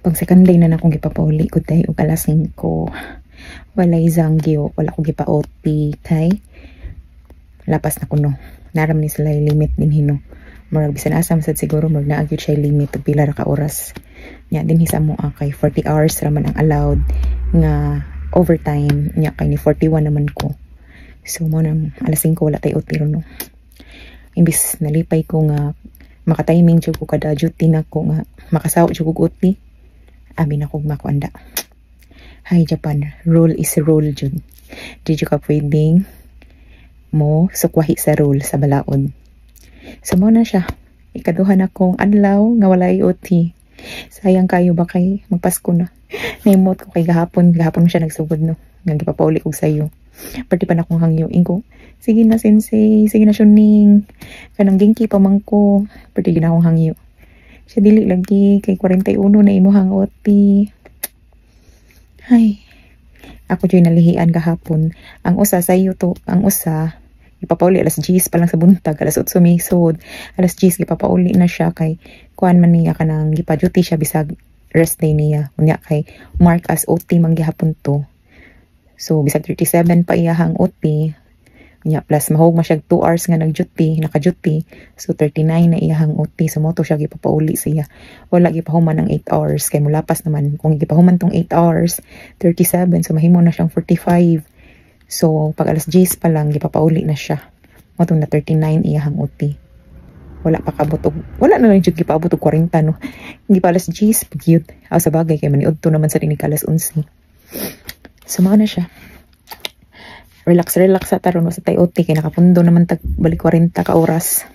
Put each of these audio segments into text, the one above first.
Pag second day na akong gipapauli ko tayo og alas 5. Walay zanggyo, wala ko gipa-OT kay lapas na kuno. Naram ni sila limit din hino. Murag bisan asam sad siguro murag naa gyud siya limit og pila ra ka oras. Nya din hisa mo kay 40 hours raman ang allowed nga overtime nya kay ni 41 naman ko. So mo nang alas 5 wala tay OT no. Imbis nalipay ko nga maka-timing jud ko kada duty na ko nga makasaw jud ko OT. Abi na kong makuanda. Hi Japan, rule is rule jud. Did you ka pwedeng mo sukwahi sa rule sa balaod. So mo na siya. Ikaduha na kong adlaw nga wala OT. Sayang kayo ba kay magpasko na. Naimot ko kay gahapon siya nagsugod no. Nga gipapauli og sayo. Pati pa na kong hangyoin ko. Sige na sensei, sige na syuning. Kanang gingki pa man ko. Pati ginakong hangyo. Siya dili lagi kay 41 na imuhang OT. Ay. Ako dyan nalihian kahapon. Ang usa sayo to, ang usa ipapauli alas 10 pa lang sa buntag, alas 8 sumisod. Alas 10 ipapauli na siya kay kuan man niya kanang gipa-duty siya bisag rest day niya. Unya kay mark as OT man gihapon to. So bisag 37 pa iyahang OT. Nya plus mahog masyag 2 hours nga nag-duty, naka-duty. So 39 na iyahang OT. So mo to siya gipapauli siya. Wala gipahuman ng 8 hours kay mulapas naman kung gipahuman tong 8 hours, 37 so mahimo na siyang 45. So pag alas 10 pa lang gipapauli na siya. Mo to na 39 iyahang OT. Wala pa kabutog. Wala na lang jud gipaabot og 40 no. Hindi pa alas 10 pagyud. Sa bagay kay maniud to naman sa dinig alas 11. So mao na siya. Relax sa taron sa tay OT kay nakapundo naman tag balik 40 ka oras.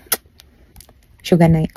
Suganay.